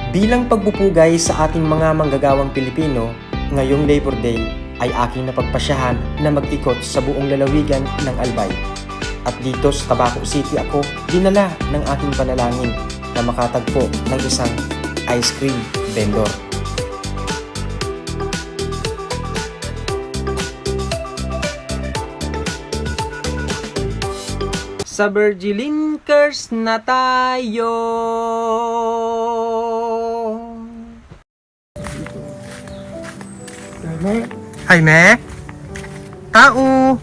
Bilang pagpupugay sa ating mga manggagawang Pilipino, ngayong Labor Day ay aking napagpasyahan na mag-ikot sa buong lalawigan ng Albay. At dito sa Tabaco City ako dinala ng aking panalangin na makatagpo ng isang ice cream vendor. Sa Virgilinkers na tayo. Jaime? Tao?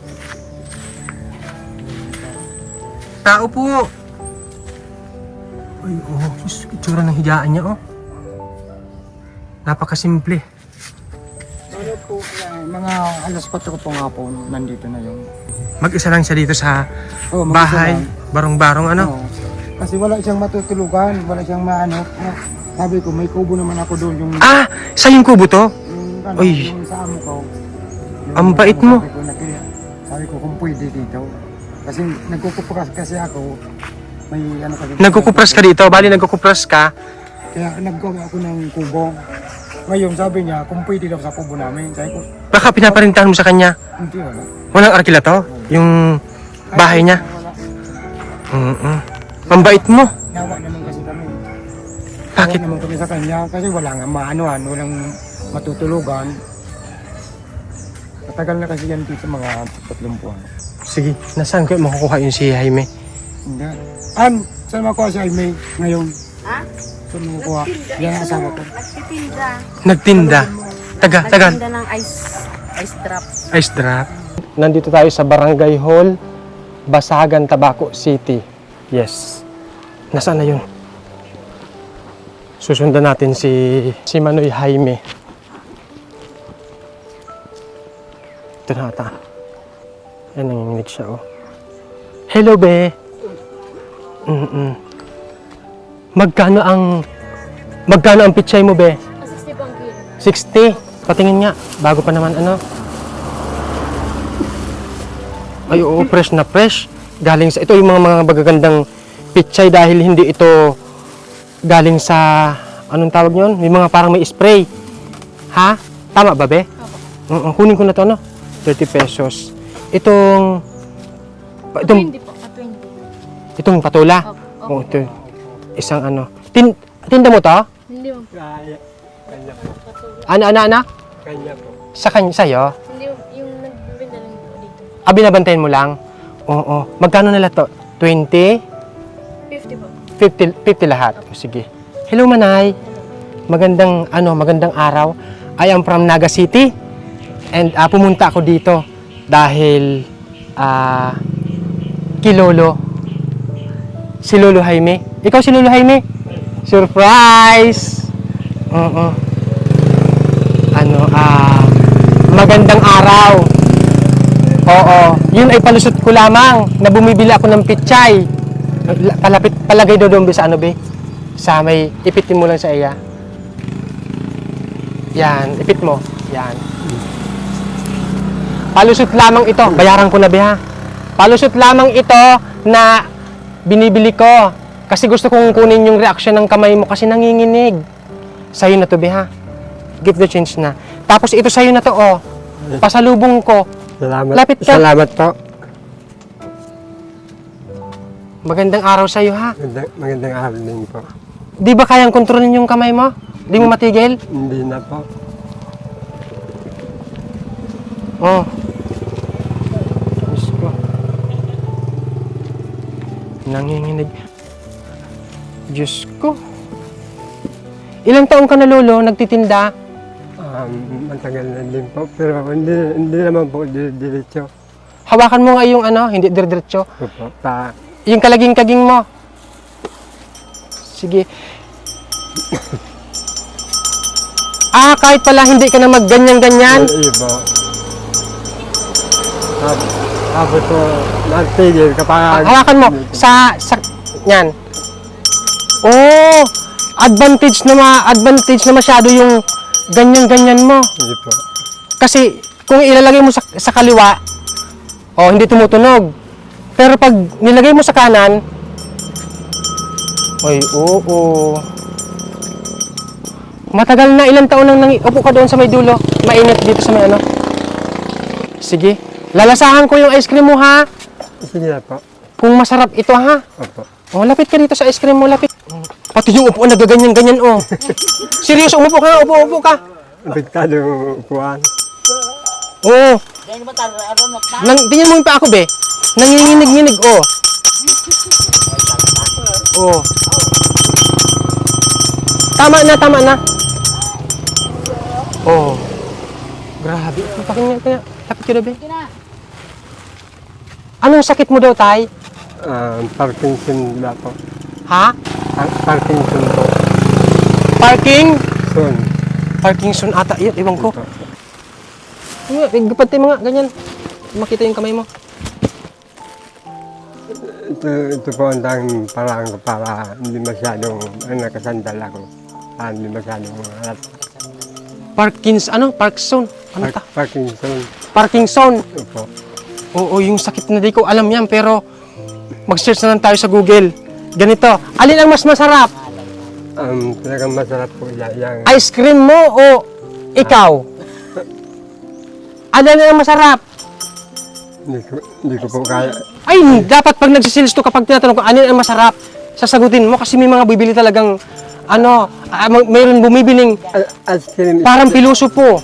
Tao po. Ay, oh, sus, itsura ng higaan niya, oh. Napakasimple. Ano po, mga alas 4 ko po nga po, nandito na yung... Mag-isa lang siya dito sa mag-isa bahay, lang. barong-barong, ano? Oo. Kasi wala siyang matutulugan, wala siyang maano. Sabi ko, may kubo naman ako doon yung... Ah! Sa yung kubo to? Yung, Uy. yung sa amo ko. Ang bait mo. Sabi ko kung pwede dito. Kasi nagkukupras kasi ako. May ano kasi... Nagkukupras ka dito? Bali, nagkukupras ka? Kaya naggawa ako ng kubo. Ngayon sabi niya, kung pwede daw sa kubo namin. Sabi ko, Baka pinaparintahan mo sa kanya? hindi wala. Walang arkila to? Yung bahay niya? Wala. Ang bait mo. Nawa naman kasi kami. Bakit? Nawa naman kami sa kanya kasi wala nga maanuhan, walang matutulugan. Matagal na kasi yan dito mga 3 buwan. Sige, nasaan ko makukuha yung si Jaime? Hindi. Saan makuha si Jaime ngayon? Ha? Saan makukuha? Yan ang asawa ko. Nagtitinda. Nagtinda. Taga. Nagtitinda ng ice drop. Ice drop. Nandito tayo sa Barangay Hall, Basagan, Tabaco City. Yes. Nasaan na yun? Susundan natin si Manoy Jaime. Ito na ata. Yan, nanginginig siya, oh. Hello, be. Magkano ang pichay mo, be? 60 bang kilo? 60. Patingin nga. Bago pa naman, ano. Ay, oo, fresh na fresh. Galing sa, ito yung mga magagandang pichay dahil hindi ito galing sa, anong tawag nyon? May mga parang may spray. Ha? Tama ba, be? Oo. Kunin ko na to, ano? 30 pesos. Itong 20 po. 20. itong patula. Oo, ito. Isang ano. Tinda mo to? Hindi mo. Kaya po. Ano? Kanya po. Sa kanya, sa'yo? Hindi yung nagbibenta lang dito. Ah, binabantayan mo lang? Oo. Magkano nila to? 20? 50 po. 50 lahat. O, sige. Hello, Manay. Magandang araw. I am from Naga City. And pumunta ako dito dahil kilolo. Si Lolo Jaime. Ikaw si Lolo Jaime? Surprise! Oo. Magandang araw. Oo. Yun ay palusot ko lamang na bumibili ako ng pichay. Palagay doon sa ano, be? Sa may, ipitin mo lang sa iya. Yan, ipit mo. Yan. Palusot lamang ito. Bayaran ko na, be, ha? Palusot lamang ito na binibili ko. Kasi gusto kong kunin yung reaction ng kamay mo kasi nanginginig. Sa'yo na to, be, ha? Give the change na. Tapos ito sa'yo na to, oh. Pasalubong ko. Salamat. Lapit ka. Salamat po. Magandang araw sa'yo, ha? Magandang araw din po. Di ba kayang kontrolin yung kamay mo? Di mo matigil? Hindi na po. Oh. Diyos ko. Nanginginig. Diyos ko. Ilang taon ka na, Lolo, nagtitinda? Matagal na din po, pero hindi naman po diretso. Hawakan mo nga yung ano, hindi diretso. Opo. Yung kalaging-kaging mo. Sige. Kahit pala hindi ka na magganyan-ganyan. Iyo po. Tapos po, natigil kapag... Hawakan mo. Yan. Oh! Advantage na masyado yung ganyan-ganyan mo. Iyo po. Kasi kung ilalagay mo sa kaliwa, hindi tumutunog. Pero pag nilagay mo sa kanan, oo. Matagal na, ilang taon nang upo ka doon sa may dulo. Mainit dito sa may ano. Sige. Lalasahan ko yung ice cream mo, ha? Sige na po. Kung masarap ito, ha? Opo. Oh, lapit ka dito sa ice cream mo, lapit. Pati yung upuan, nagaganyan-ganyan, oh. Seryoso, umupo ka, upo ka. Apektado upuan. Oo. Tingnan mo yung pa ako, be. Nanginginig-nginig, oh. Oh. Tama na. Oh. Grabe. Pakinggan ka. Lapit ka na, be. Anong sakit mo daw, tay? Parkinson na po. Ha? Parkinson po. Son. Parkinson ata. Iwan ko. Gapati mga ganyan. Makita yung kamay mo. Ito po ang tanging paraan ko para hindi masyadong nakasandal ako. Hindi masyadong halat. Parkinson. Ano ta? Parkinson. Parkinson. Opo. Oo, yung sakit na di ko alam yan, pero mag-search na lang tayo sa Google. Ganito, alin ang mas masarap? Talagang masarap po yan. Ice cream mo o ikaw? Alin ang masarap? Hindi ko po kaya. Ay, dapat pag nagsiseals to kapag tinatanong ko, alin ang masarap? Sasagutin mo kasi may mga bibili talagang, mayroon bumibiling Ice cream. parang piluso po.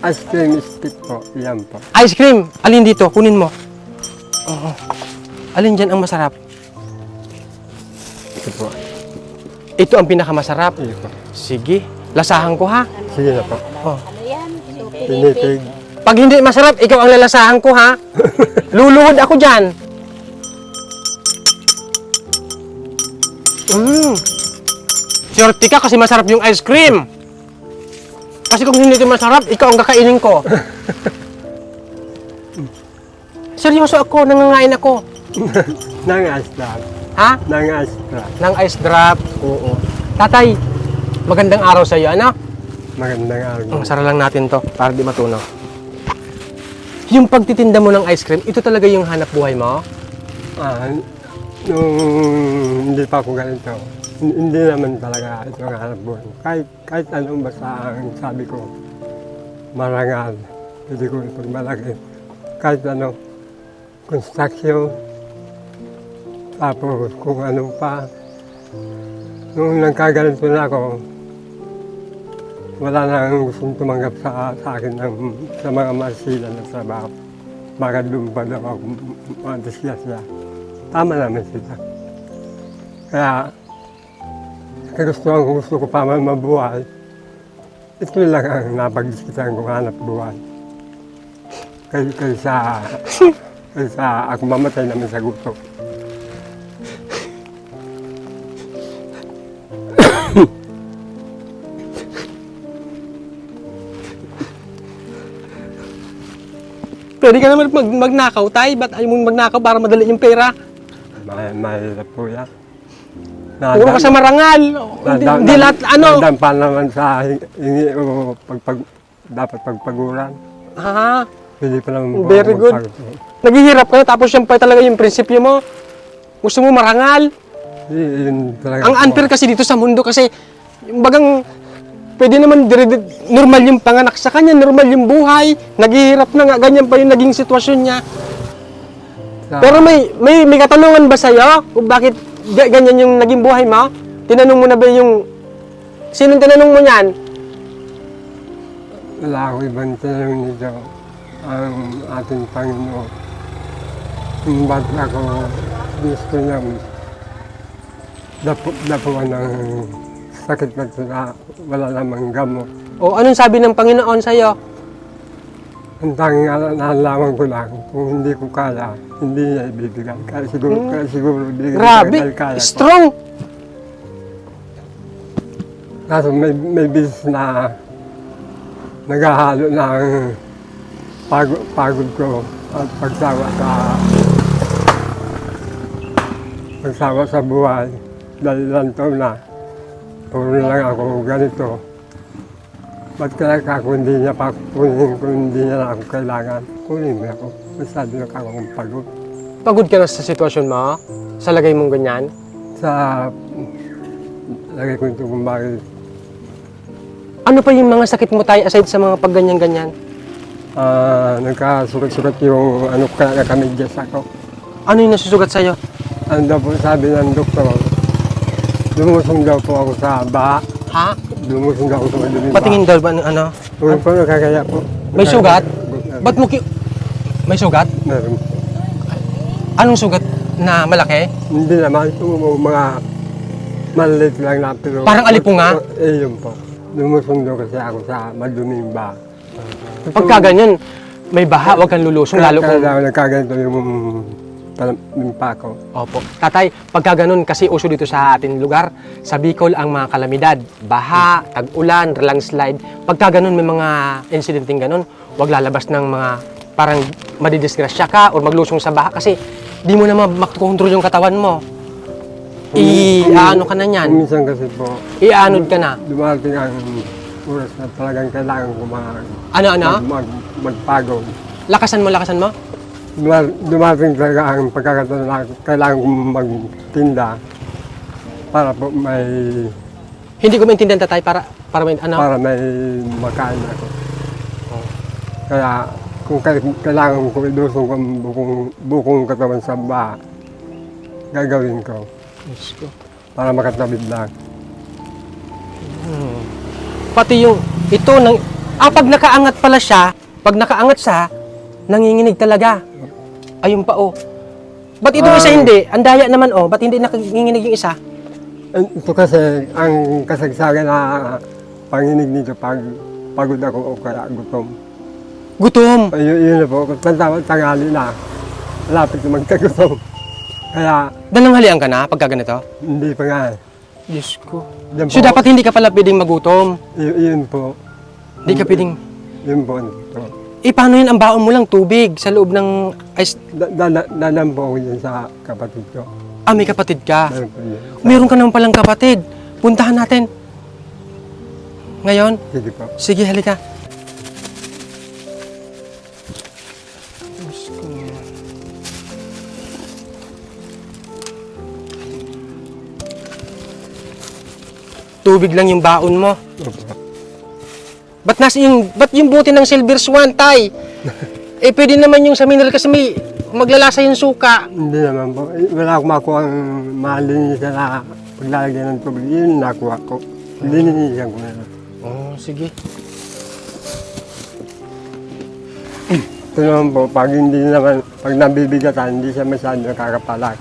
Ice cream stick po. Yan po. Ice cream, alin dito? Kunin mo. Oo. Alin dyan ang masarap? Ito po. Ito ang pinakamasarap. Ito po. Sige, lasahan ko, ha? Sige na po. Oh. Tinipig. Pag hindi masarap, ikaw ang lalasahan ko, ha? Luluhod ako dyan. Swerte ka kasi masarap yung ice cream. Kasi kung hindi ito masarap, ikaw ang kakainin ko. Seryoso ako, nangangain ako. Nang ice drop. Ha? Nang ice drop. Nang ice drop. Oo. Tatay, magandang araw sa iyo, ano? Magandang araw. Sara lang natin to para di matunaw. Yung pagtitinda mo ng ice cream, ito talaga yung hanap buhay mo? Nung hindi pa ako ganito, hindi naman talaga ito ang hanap buhay. Kahit anong basta ang sabi ko, marangal, hindi ko ito malaki. Kahit ano, construction, tapos kung ano pa. Nung nagkaganito na ako, wala nang gustong tumanggap sa akin sa mga marsila na trabaho. Baka doon pa daw ako siya. Tama naman sila. Kaya, gusto ko pa man mabuhay. Ito lang ang napag-isipan kong hanap buhay. Kaysa ako mamatay naman sa gusto. Pwede ka naman magnakaw, tay. Ba't ayaw mong magnakaw para madali yung pera? Mahirap po yan. Puro ka sa marangal. Hindi lahat, Nadampa naman sa hingi o dapat pagpaguran. Ha? Hindi pa naman po Very ako good. Naghihirap ka na, tapos yan pa talaga yung prinsipyo mo. Gusto mo marangal. Yun talaga Ang po. unfair kasi dito sa mundo kasi, yung bagang, pwede naman normal yung panganak sa kanya, normal yung buhay. Naghihirap na nga, ganyan pa yung naging sitwasyon niya. Pero may katanungan ba sa'yo kung bakit ganyan yung naging buhay mo? Tinanong mo na ba yung... Sinong tinanong mo niyan? Wala ako ibang tanong nito. Ang ating Panginoon. Kung bakit ako gusto niyang dapuan ng sakit na wala namang gamot. O anong sabi ng Panginoon sa'yo? Ang tanging nalaman ko lang, kung hindi ko kaya, hindi niya ibibigay. Kaya siguro ibigay Grabe! dahil kaya ko. Strong! Kaso may business na naghahalo ng pagod ko at pagsawa sa buhay. Dahil lang taon na, puro lang ako ganito. Ba't kaya ako hindi niya pa kunin kung hindi niya na ako kailangan? Kunin mo ako. Masyado na akong pagod. Pagod ka na sa sitwasyon mo? Sa lagay mong ganyan? Sa lagay ko ito kung bakit Ano pa yung mga sakit mo tayo aside sa mga pagganyan-ganyan? Nagkasugat-sugat yung ano kaya nakamedyas ako. Ano yung nasusugat sa'yo? Ano daw po sabi ng doktor, lumusong daw po ako sa baha. Ha? Lumusong daw ako sa maduming baha. Patingin daw ba ano? Ngayon po nakakaya po. May sugat? Ba't mo May sugat? Meron po. Anong sugat na malaki? Hindi naman, yung mga maliit lang na pero... Parang alipunga? Yun po. Lumusong daw kasi ako sa maduming baha. Pagka ganyan, may baha, huwag kang lulusong, lalo kung... Kaya nagkaganito yung pako. Opo. Tatay, pagka ganun, kasi uso dito sa ating lugar, sa Bicol ang mga kalamidad. Baha, tag-ulan, landslide. Pagka ganun, may mga incidenting ganun, huwag lalabas ng mga parang madidisgrasya ka o maglusong sa baha kasi di mo na makontrol yung katawan mo. Ano ka na niyan? Minsan kasi po, Ianod ka na. dumating ang oras na talagang kailangan ko Ano? magpagod. Lakasan mo? Dumating talaga ang pagkakataon na kailangan kong magtinda para po may Hindi ko maintindihan, tatay, para may ano? para may makain ako. Kaya kung kailangan ko idusong ko ang bukong katawan sa baha, gagawin ko Diyos ko. para makatabid lang. Pati yung ito nang pag nakaangat pala siya, nanginginig talaga. Ayun pa Ba't itong isa hindi? Ang daya naman ba't hindi nakinginig yung isa? Ito kasi ang kasagsagan na panginig nito pag pagod ako o kaya gutom. Gutom. Yun na po, tanghali na. Malapit na magkagutom. Kaya Nananghalian ka na pagka ganito? hindi pa nga. Diyos ko. Yan So po. dapat hindi ka pala pwedeng magutom. Yun po. Hindi ka pwedeng... Yun po. Ito. Paano yun? Ang baon mo lang tubig sa loob ng ice... Dalam po ako yun sa kapatid ko. May kapatid ka. Meron po yun. Meron ka naman palang kapatid. Puntahan natin. Ngayon? Sige po. Sige, halika. Tubig lang yung baon mo. Opo. Ba't yung buti ng silver swan, tay? Pwede naman yung sa mineral kasi may maglalasa yung suka. Hindi naman po. Wala akong makuha ang malinis na paglalagyan ng tubig. Yun nakuha ko. Lininisan ko na. Sige. Ito naman po, pag nabibigatan, hindi siya masyado nakakapalag.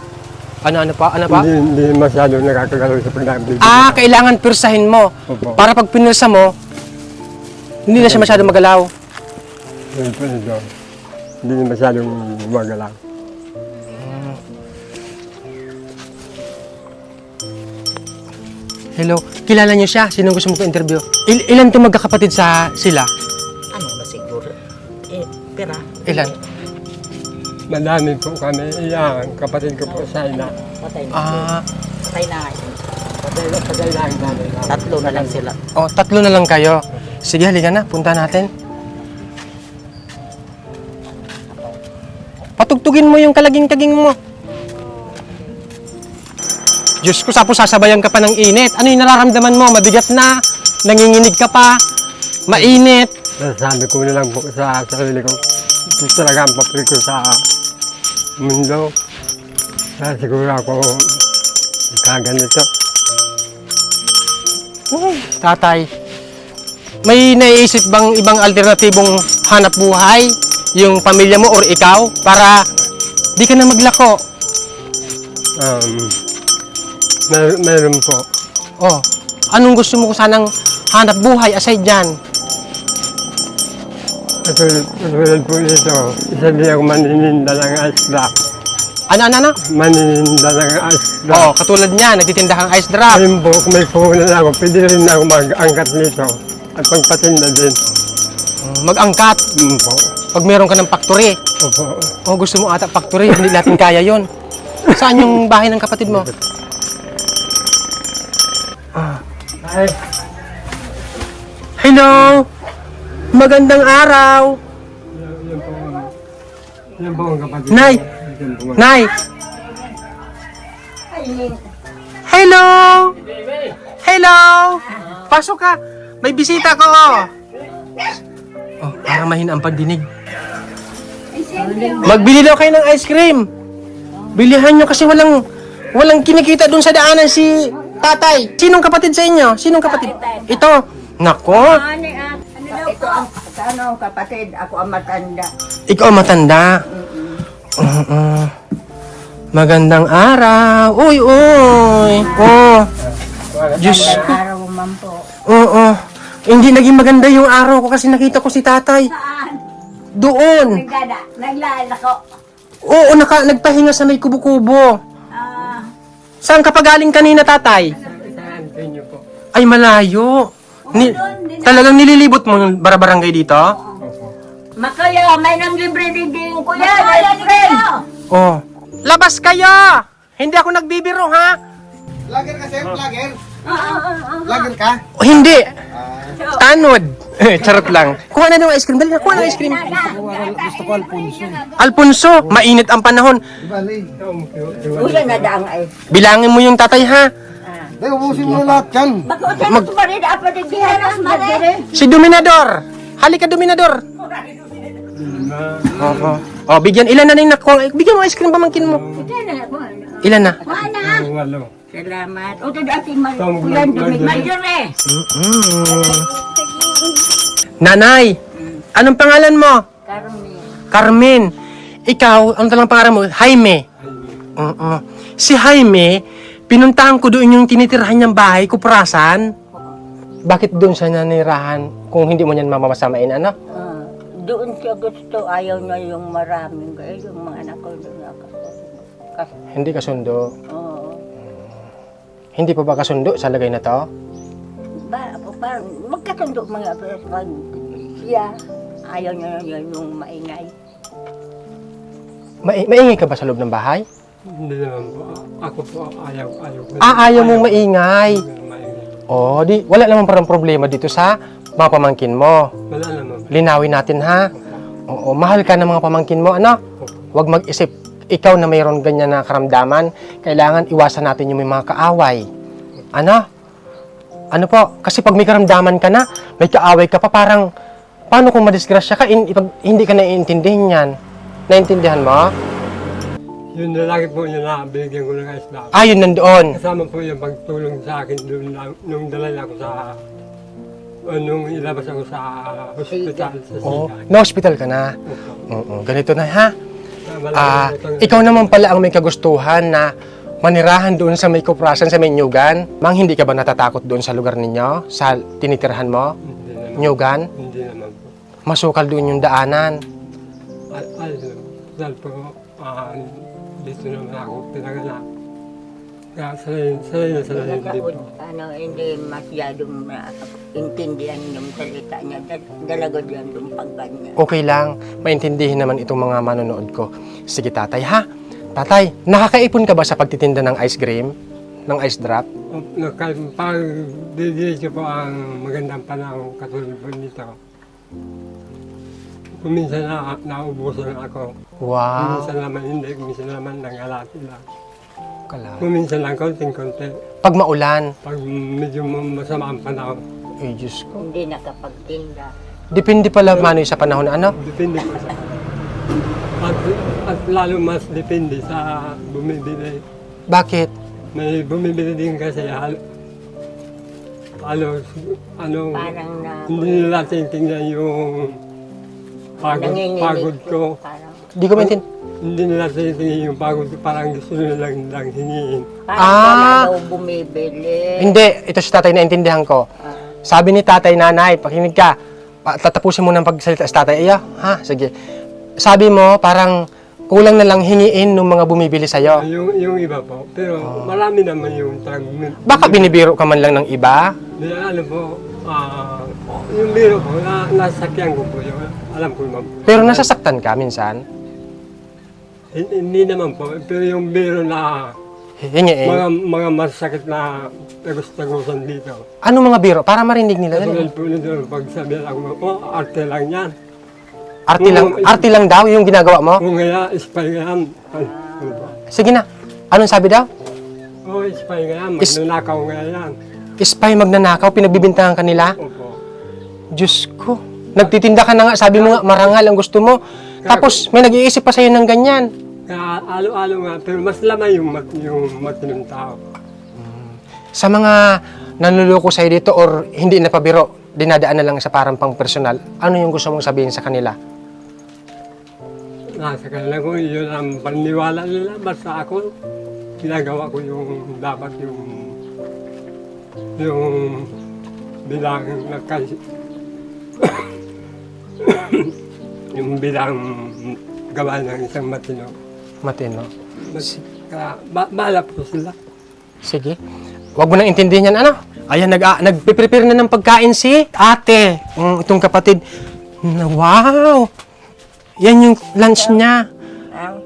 Ano pa? Hindi masyado nakakagalaw sa pag nabibigatan. Kailangan pirsahin mo. Opo. Para pag pinirsa mo, hindi na siya masyado magalaw. Yun po ito. Hindi na masyadong gumagalaw. Hello, kilala niyo siya? Sinong gusto mo ko interview? Ilan itong magkakapatid sila? Ano na siguro? Pera. Ilan? Madami po kami. Iyan, kapatid ko po sa ina. Patay na. Ah, Patay na. Patay na ang nanay namin. Tatlo na lang sila. tatlo na lang kayo. Sige, halika na. Punta natin. Patugtugin mo yung kalaging-taging mo. Diyos ko, sasabayan ka pa ng init. Ano yung nararamdaman mo? Mabigat na? Nanginginig ka pa? Mainit? Sabi ko na lang po sa sarili ko. Ito talaga ang papel ko sa mundo. Kaya siguro ako kaganito. Tatay, may naiisip bang ibang alternatibong hanap buhay? Yung pamilya mo or ikaw? Para di ka na maglako. Meron po. Anong gusto mo sanang hanap buhay aside dyan? Katulad po nito, isa din ako manininda ng ice drop. Ano? Manininda ng ice drop. Katulad niya, nagtitinda kang ice drop. Ayun po, kung may puhunan ako, pwede rin ako mag-angkat nito. At pagpatinda din. Mag-angkat Po. pag meron ka ng factory. Opo. Gusto mo ata factory, hindi natin kaya yon. Saan yung bahay ng kapatid mo? Ay, Hello! Magandang araw! yan po ang kapatid. Nay! Yan po. Nay! Hello! Hello! Pasok ka! May bisita ko, oh. Oh, parang mahina ang pagdinig. Magbili daw kayo ng ice cream. Bilihan nyo kasi walang kinikita dun sa daanan si tatay. Sinong kapatid sa inyo? Sinong kapatid? Ito. Nako, Ito ang kapatid, ako ang matanda. ikaw ang matanda. Magandang araw. Uy, uy. Oh. Diyos ko. Araw man po. Oo. Hindi naging maganda yung araw ko kasi nakita ko si tatay. Doon. Naglala ko. Oo, nagpahinga sa may kubo-kubo. Saan ka pa galing kanina, tatay? Ay, malayo. Talagang nililibot mo yung barabarangay dito? Makaya, may nang libre din kuya. Libre. Oh. Labas kayo! Hindi ako nagbibiro, ha? Lager ka, sir? Lager? Lager ka? O, hindi. Tanod. Charot lang. Kuha na ng ice cream. Dali na, kuha ng ice cream. Gusto ko Alfonso. Alfonso, mainit ang panahon. Bali. Uyan na daang ay. Bilangin mo yung tatay, ha? Dahil ubusin mo lahat yan. Bakit mo pa rin apa din diharas madere? Si Dominador. Halika, Dominador. Oo. Oh, bigyan. Ilan na yung nakuha? Bigyan mo ice cream pamangkin mo. Ilan na? Walo. Salamat. O to dati kuya madere. Nanay, anong pangalan mo? Karmi. Carmen. Ikaw, ano talang pangalan mo? Jaime. Oo. Si Jaime, pinuntahan ko doon yung tinitirahan niyang bahay, kuprasan. Bakit doon siya nanirahan kung hindi mo niyan mamamasamain, ano? Doon siya gusto, ayaw niya yung maraming guys, yung mga anak ko doon ako. Kasi, Hindi kasundo. oo. Hindi pa ba kasundo sa lagay na to? Parang magkatundo mga pero pag siya, ayaw niya yung maingay. Maingay ka ba sa loob ng bahay? Hindi naman po. Ako po ayaw. Ayaw mong maingay. Maingay. Oh, wala naman parang problema dito sa mga pamangkin mo. Wala naman. Linawin natin, ha? Oo, mahal ka ng mga pamangkin mo, ano? Huwag mag-isip, ikaw na mayroon ganyan na karamdaman, kailangan iwasan natin yung may mga kaaway. Ano? Ano po? Kasi pag may karamdaman ka na, may kaaway ka pa, parang, paano kung madisgrasya ka, hindi ka naiintindihan yan? Naintindihan mo? Yun na lagi po yung nabigyan ko ng islam. Yun nandoon. Kasama po yung pagtulong sa akin doon nung dalay ako sa nung ilabas ako sa hospital sa Oh, Sigan. na-hospital ka na. Oo, ganito na, ha? Malaki po Ikaw naman pala ang may kagustuhan na manirahan doon sa may kuprasan, sa may Nyugan. Mang, hindi ka ba natatakot doon sa lugar ninyo? Sa tinitirhan mo? Hindi naman. Nyugan? Hindi naman po. Masukal doon yung daanan. Dahil po, dito naman ako pinaganak. Kaya sanay din po. Hindi masyadong intindihan yung salita niya. Dalaga diyan yung pagkanya. Okay lang, maintindihin naman itong mga manonood ko. Sige tatay, ha? Tatay, nakakaipon ka ba sa pagtitinda ng ice cream? Ng ice drop? Pag didiretso po ang magandang panahon katulad po nito. Kuminsan na naubusan ako. Wow, Kuminsan naman hindi, kuminsan naman nangalati lang. kala. Kuminsan lang konting-konti. Pag maulan, Pag medyo masama ang panahon, ay Diyos ko. Hindi nakapagtinda. Depende pala manoy sa panahon na ano? depende po sa at lalo mas depende sa bumibili. Bakit? May bumibili din kasi halos ano, Parang na hindi nila tingnan yung nanginginig pagod ko. Parang, Di ko maintindihan. Hindi nila tingnan yung pagod ko, parang gusto nila lang hingin. wala daw bumibili. Hindi, ito si tatay naintindihan ko. Sabi ni tatay, nanay, pakinig ka. Tatapusin mo ng pagsalita sa tatay. Ha? Sige. Sabi mo, parang kulang na lang hingiin ng mga bumibili sa'yo. Yung iba po, pero marami naman yung Baka binibiro ka man lang ng iba? ano po, yung biro po, nasakyan ko po yun. Alam ko naman po. Pero nasasaktan ka minsan? Hindi naman po, pero yung biro na Hingiin. mga masakit na tagus-tagusan dito. Ano mga biro? Para marinig nila. Katulad po nito, pag sabihan ako, arte lang yan. Arte lang daw yung ginagawa mo? Kung kaya, spy ka yan. Sige na. Anong sabi daw? Spy ka yan, magnanakaw nga yan. Spy magnanakaw, pinagbibintangan kanila? Opo. Diyos ko. Nagtitinda ka na nga, sabi mo nga, marangal ang gusto mo. Tapos, may nag-iisip pa sa'yo ng ganyan. Kaya alo-alo nga, pero mas lamang yung matinong tao. Sa mga nanluloko sa'yo dito or hindi na pabiro, dinadaan na lang sa parang pang personal, ano yung gusto mong sabihin sa kanila? Nasa kanila ko, yun ang paniniwala nila. Basta ako, ginagawa ko yung dapat yung bilang yung bilang gawa ng isang matino. Matino. Kaya bahala po sila. Sige. Huwag mo nang intindihin yan, ano? Ayan, nagpe-prepare na ng pagkain si ate. Itong kapatid. Wow! Yan yung lunch niya.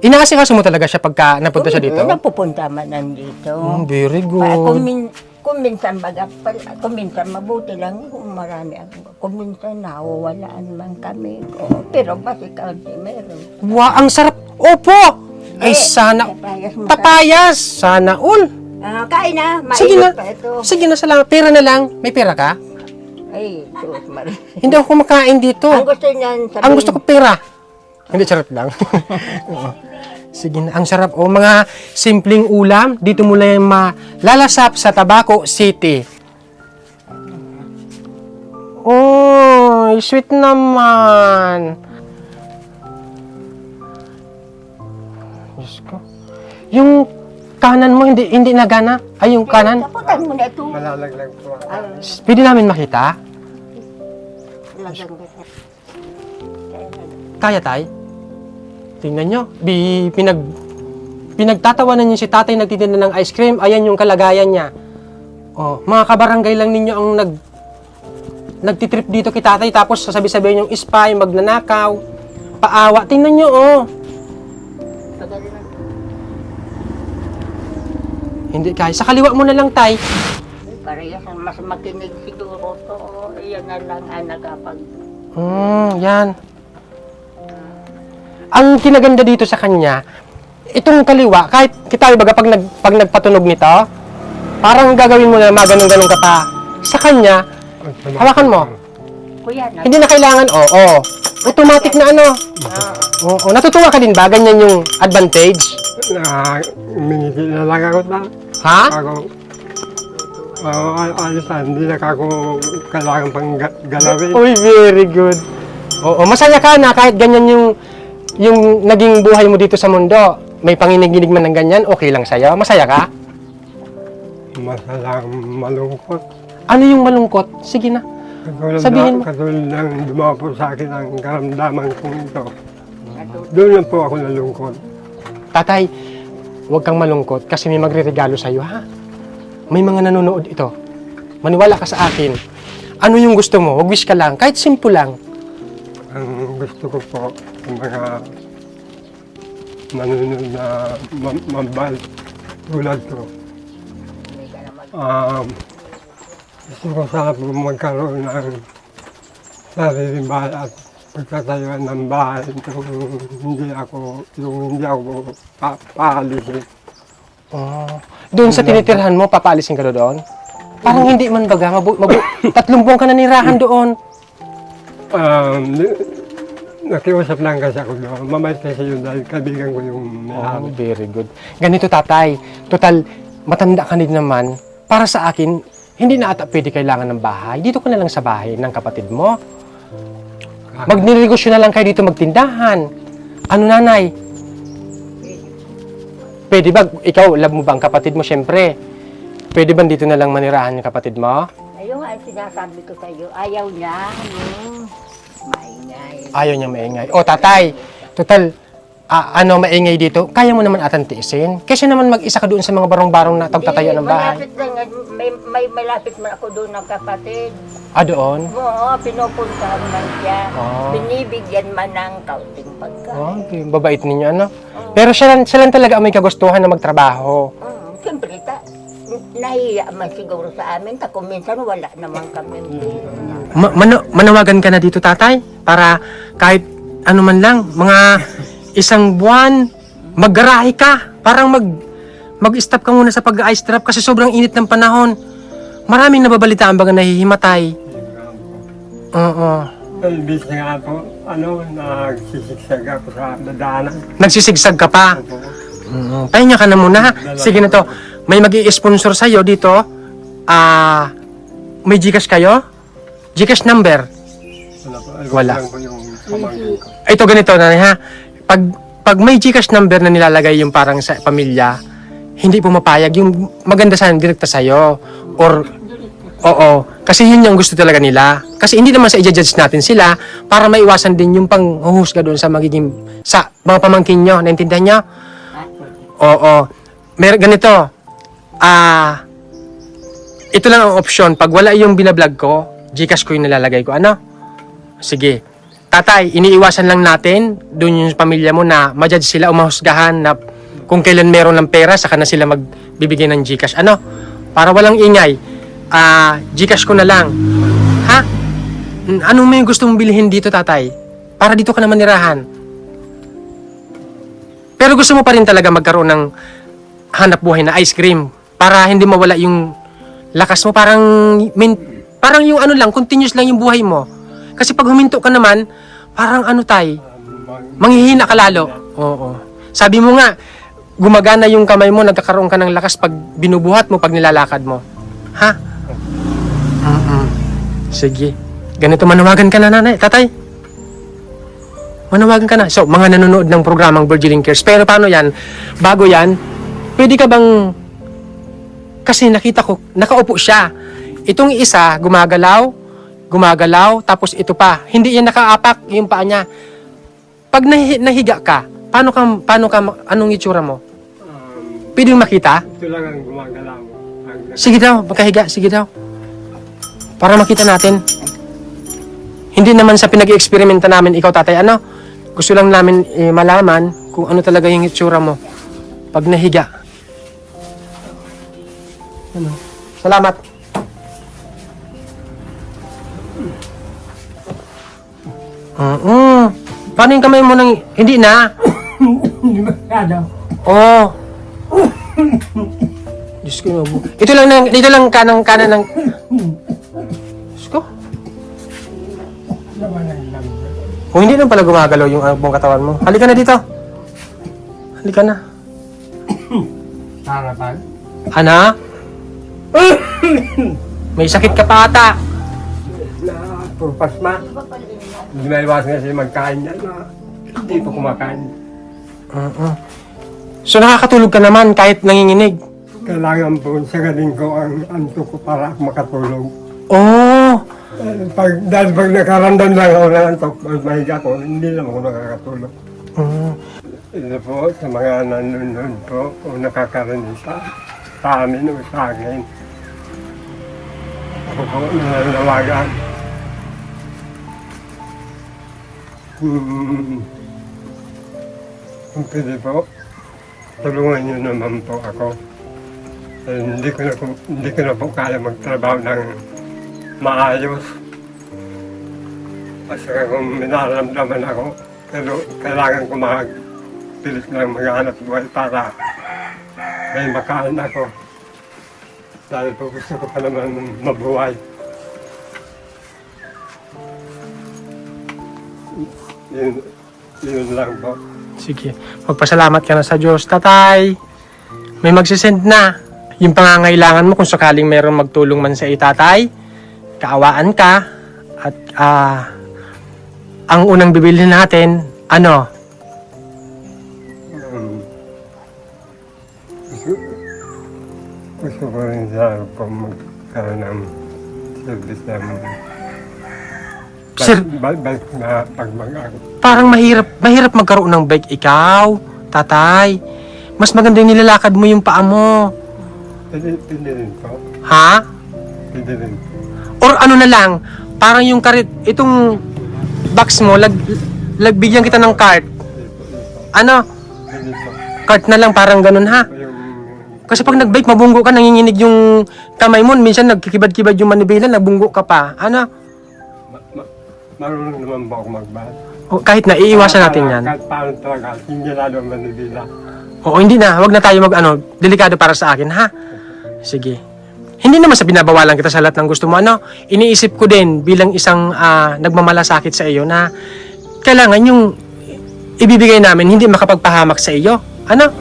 Inaasikaso mo talaga siya pagka napunta siya dito? Napupunta man nandito. Very Kung, good. kung minsan kung minsan mabuti lang, kung marami ako. Kung minsan nawawalaan man kami. Pero basi kaunti meron. Wow, ang sarap. Opo! Ay, sana. Papayas mo Papayas! Sana all. kain na, Sige na. mainit pa ito. Sige na, salamat. Pera na lang. May pera ka? Ay, Diyos Maria. Hindi ako kumakain dito. Ang gusto niyan sabihin. Ang gusto ko pera. Hindi, charot lang. Oo. Sige na, ang sarap. O, mga simpleng ulam, dito mo lang malalasap sa Tabaco City. Oh, sweet naman. Diyos ko. Yung kanan mo, hindi nagana? Ay, yung kanan? Taputan mo na ito. Malalaglag po. Pwede namin makita? Lagang kita. Kaya, tay? Tingnan nyo. Pinagtatawanan niyo si tatay nagtitinda ng ice cream. Ayan yung kalagayan niya. Oh, mga kabarangay lang ninyo ang nagtitrip dito kay tatay. Tapos sasabi-sabihin yung spy, magnanakaw, paawa. Tingnan nyo, oh. Hindi kaya. Sa kaliwa mo na lang, tay. Parehas mas makinig siguro to. Iyan na lang ang nakapag... Yan. Ang kinaganda dito sa kanya, itong kaliwa, kahit kita baga pag nagpatunog nito, parang gagawin mo na ganun-ganun ka pa. Sa kanya, hawakan mo. Kuya, na. Hindi na kailangan, automatic na ano. Oo, natutuwa ka din ba? Ganyan yung advantage? Miniti na lang ako na. Ha? Ako, ayos na, hindi na ako kailangan pang galawin. Uy, very good. Oo, masaya ka na kahit ganyan yung naging buhay mo dito sa mundo. May panginig-ginig man ng ganyan, okay lang sa'yo? Masaya ka? Masalang malungkot. Ano yung malungkot? Sige na. Sabihin mo. Katulad ng dumapo sa akin ang karamdaman kong ito. Doon lang po ako nalungkot. Tatay, huwag kang malungkot kasi may magre-regalo sa'yo, ha? May mga nanonood ito. Maniwala ka sa akin. Ano yung gusto mo? Huwag wish ka lang. Kahit simple lang. Ang gusto ko po, ang mga manunod na mambal tulad ko. Gusto ko sana po magkaroon ng sariling bahay at pagtatayuan ng bahay yung hindi ako paalisin. Doon sa tinitirhan mo, papaalisin ka doon? Parang hindi man baga. 3 buwan ka nanirahan doon. Nakiusap lang kasi ako doon. Mamait kasi yun dahil kaibigan ko yung may-ari. Very good. Ganito, tatay. Total, matanda ka din naman. Para sa akin, hindi na ata pwede kailangan ng bahay. Dito ka na lang sa bahay ng kapatid mo. Magnegosyo na lang kayo dito magtindahan. Ano, nanay? Pwede ba, ikaw, love mo ba ang kapatid mo? Siyempre. Pwede ba dito na lang manirahan yung kapatid mo? Ayun nga, sinasabi ko sa'yo, ayaw niya, maingay. Ayaw niyang maingay. O, tatay, total, maingay dito, kaya mo naman atan tiisin. Kasi naman mag-isa ka doon sa mga barong-barong na tagtatayo ng bahay. Malapit lang, may malapit man ako doon ng kapatid. Doon? Oo, pinupuntahan man siya. Oh. Binibigyan man ng kaunting pagkain. Okay, babait ninyo, ano? Pero siya lang talaga ang may kagustuhan na magtrabaho. Siyempre, nahiya man siguro sa amin. Kung minsan wala naman kami. Manawagan ka na dito, tatay? Para kahit ano man lang, mga 1 buwan, maggarahe ka. Parang mag-stop ka muna sa pag-ice trap kasi sobrang init ng panahon. Maraming nababalitaan baga nahihimatay. Oo. Ay, bis nga po, nagsisiksag ako sa dadanan. Nagsisigsag ka pa. Opo. Pahinga ka na muna ha. Sige na to. May mag-i-sponsor sa'yo dito. May Gcash kayo? Gcash number? Wala po. Wala. Lang po yung pamangkin ko. Ito ganito nanay ha. Pag may Gcash number na nilalagay yung parang sa pamilya, hindi pumapayag. Yung maganda sana direkta sa'yo. Or, oo. Kasi yun yung gusto talaga nila. Kasi hindi naman sa i-judge natin sila para maiwasan din yung panghuhusga doon sa magiging, sa mga pamangkin nyo. Naintindihan nyo? Oo. Ganito. Ito lang ang option. Pag wala yung binablog ko, Gcash ko yung nilalagay ko. Ano? Sige. Tatay, iniiwasan lang natin doon yung pamilya mo na ma-judge sila o mahusgahan na kung kailan meron ng pera, saka na sila magbibigay ng Gcash. Ano? Para walang ingay. Gcash ko na lang. Ha? Anong may gusto mong bilhin dito, tatay? Para dito ka naman nirahan. Pero gusto mo pa rin talaga magkaroon ng hanap buhay na ice cream para hindi mawala yung lakas mo. Parang yung ano lang, continuous lang yung buhay mo. Kasi pag huminto ka naman, parang manghihina ka lalo. Oo. Sabi mo nga, gumagana yung kamay mo, nagkakaroon ka ng lakas pag binubuhat mo, pag nilalakad mo. Ha? Sige. Ganito, manawagan ka na, nanay, tatay. Manawagan ka na. So, mga nanonood ng programang Virgin Cares. Pero paano yan? Bago yan, pwede ka bang... Kasi nakita ko, nakaupo siya. Itong isa, gumagalaw, tapos ito pa. Hindi yan nakaapak yung paa niya. Pag nahiga ka, anong itsura mo? Pwede yung makita? Ito lang ang gumagalaw. Sige daw, magkahiga, sige daw. Para makita natin. Hindi naman sa pinag-i-experimenta namin ikaw, tatay, ano? Gusto lang namin malaman kung ano talaga yung itsura mo pag nahiga. Ano? Salamat. Paano yung kamay mo nang... Hindi na. Hindi masyado. Oo. Diyos ko, ito lang, dito lang kanan ng... Diyos ko. Kung hindi lang pala gumagalaw yung buong katawan mo. Halika na dito. Halika na. Harapan. Ana? May sakit ka pa ata. Purpas ma. Hindi maiwasan kasi magkain yan. Hindi po kumakain. So nakakatulog ka naman kahit nanginginig. Kailangan po sa galing ko ang antok ko para makatulog. Oh. Dahil pag nakaramdam lang ako ng antok, pag mahiga ko, hindi naman ako nakakatulog. Ito po sa mga nanonood po o nakakarinig sa amin o sa akin. Ako po nananawagan. Kung pwede po, tulungan niyo naman po ako. Hindi ko na po kaya magtrabaho ng maayos. Kasi kung minaramdaman ako, pero kailangan ko pilit lang maghanap buhay para may makain ako. Dahil po gusto ko pa naman mabuhay. Yun lang po. Sige. Magpasalamat ka na sa Diyos. Tatay, may magsisend na. Yung pangangailangan mo kung sakaling mayroong magtulong man sa itatay, kaawaan ka, at ang unang bibilhin natin, ano? Gusto ko rin sana po magkaroon ng service namin. Sir, Balik na pag parang mahirap magkaroon ng bike ikaw, tatay. Mas maganda yung nilalakad mo yung paa mo. Pwede rin po. Ha? Pwede rin po. Or ano na lang, parang yung itong box mo, bigyan kita ng cart. Ano? Pwede po. Cart na lang, parang ganun ha. Kasi pag nag-bike, mabunggo ka, nanginginig yung kamay mo. Minsan nagkikibad-kibad yung manibela, nabunggo ka pa. Ano? Marunong naman po ako magbahal. O, kahit na, iiwasan natin yan. Kahit paano talaga, hindi lalo manibila. Oo, hindi na. Huwag na tayo delikado para sa akin, ha? Sige. hindi naman sa binabawalan kita sa lahat ng gusto mo, ano, iniisip ko din bilang isang nagmamalasakit sa iyo na kailangan yung ibibigay namin hindi makapagpahamak sa iyo. Ano?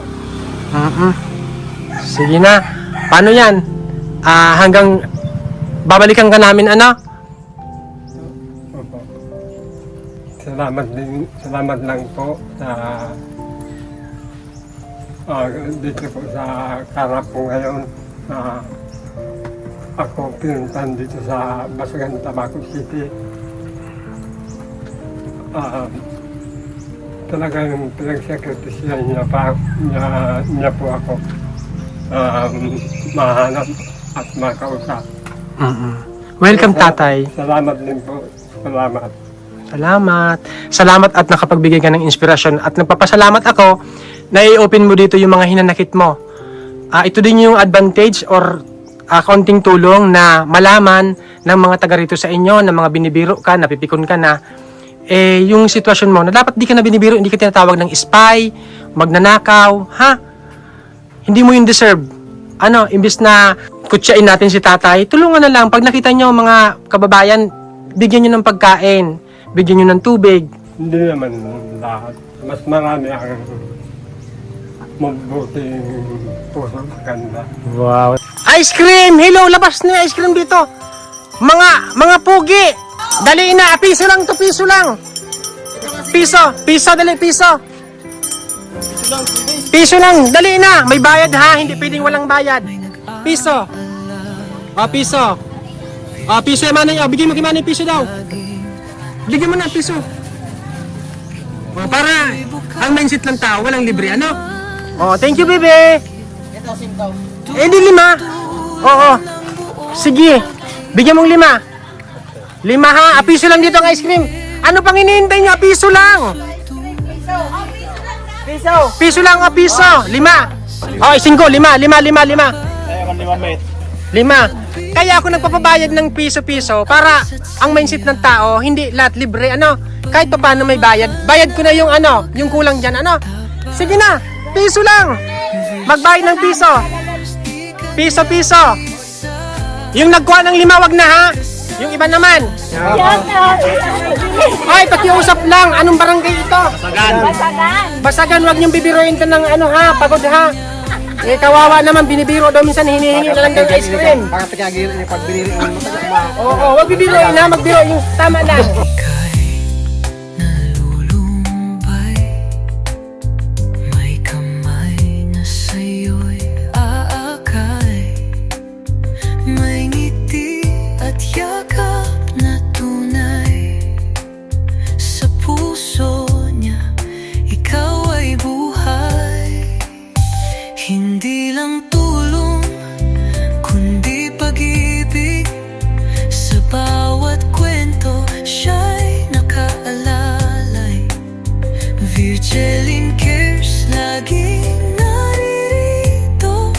Sige na. Paano yan? Hanggang babalikan ka namin, ano? Opo. Salamat lang po sa dito po sa karap ko ngayon. Ako pinuntan dito sa Basugan, Tabaco City. Talagang pinagsekretisyan niya po ako mahanap at makausap. Welcome, tatay. Salamat din po. Salamat. Salamat at nakapagbigay ka ng inspirasyon at nagpapasalamat ako na i-open mo dito yung mga hinanakit mo. Ito din yung advantage or kaunting tulong na malaman ng mga taga rito sa inyo na mga binibiro ka, napipikon ka na yung sitwasyon mo na dapat di ka na binibiro, hindi ka tinatawag ng spy, magnanakaw, ha? Hindi mo yung deserve. Ano, imbis na kutsain natin si tatay, tulungan na lang. Pag nakita nyo mga kababayan, bigyan nyo ng pagkain, bigyan nyo ng tubig. Hindi naman lahat. Mas marami ang mabuting puso maganda. Wow. Ice cream! Hello, labas na yung ice cream dito. Mga pugi! Dali na, piso lang to, piso lang. Piso, dali, piso. Piso lang, dali na. May bayad ha, hindi pwedeng walang bayad. Piso. Piso. Piso yung manay, bigyan mo kay manay piso daw. Bigyan mo na, piso. Para ang mindset ng tao, walang libre, ano? Thank you, bebe. Ito, 5. Hindi 5. Oo. Sige. Bigyan mong 5. 5 ha. Piso lang dito ang ice cream. Ano pang hinihintay nyo? Piso lang. Piso lang o piso. 5. 5. 5. 5. Kaya ako nagpapabayad ng piso-piso para ang mindset ng tao, hindi lahat libre. Ano? Kahit pa paano may bayad. Bayad ko na yung yung kulang dyan. Ano? Sige na. Piso lang. Magbayad ng piso. Piso. Yung nagkuha ng 5, wag na ha. Yung iba naman. Ay, pakiusap lang. Anong barangay ito? Basagan, wag niyong bibiruin ito ng ha. Pagod ha. Kawawa naman, binibiro daw minsan, hinihingi na lang ng ice cream. Bakit kaya pag binili ang Oo, wag bibiruin ha. Magbiro yung tama lang. Nalulumbay, may kamay na sa'yo'y aakay, may ngiti at yakap na tunay, sa puso niya ikaw ay buhay, hindi lang tulong kundi pag-ibig. Sa bawat kwento siya'y nakaalalay, Virgilin cares laging naririto,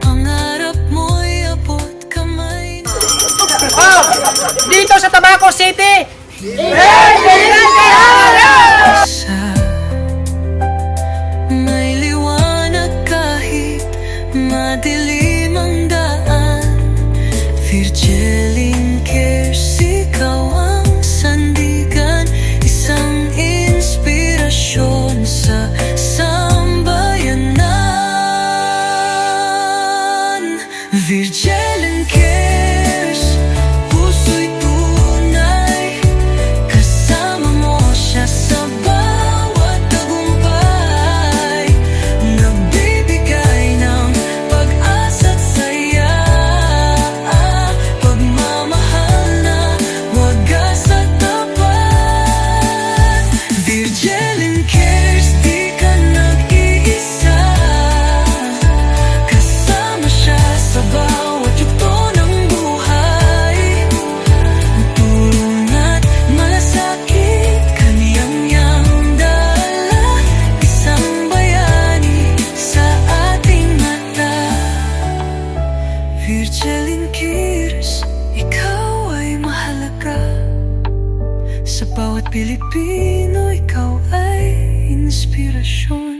pangarap mo'y abot kamay na. Dito sa Tabaco City. May liwanag kahit madilim ang daan, Virgilin cares, ikaw ang sandigan, isang inspirasyon sa sambayanan. Virgilin cares, puso'y tunay, kasama mo siya sa bawat tagumpay, nagbibigay ng pag-asa't saya, pagmamahal na wagas at tapat. Virgilin cares, di ka nag-iisa, kasama siya sa bawat yugto ng buhay, tulong at malasakit kaniyang dala, isang bayani sa ating mata. Virgilin cares, ikaw ay mahalaga, sa bawat Pilipino ikaw ay inspirasyon.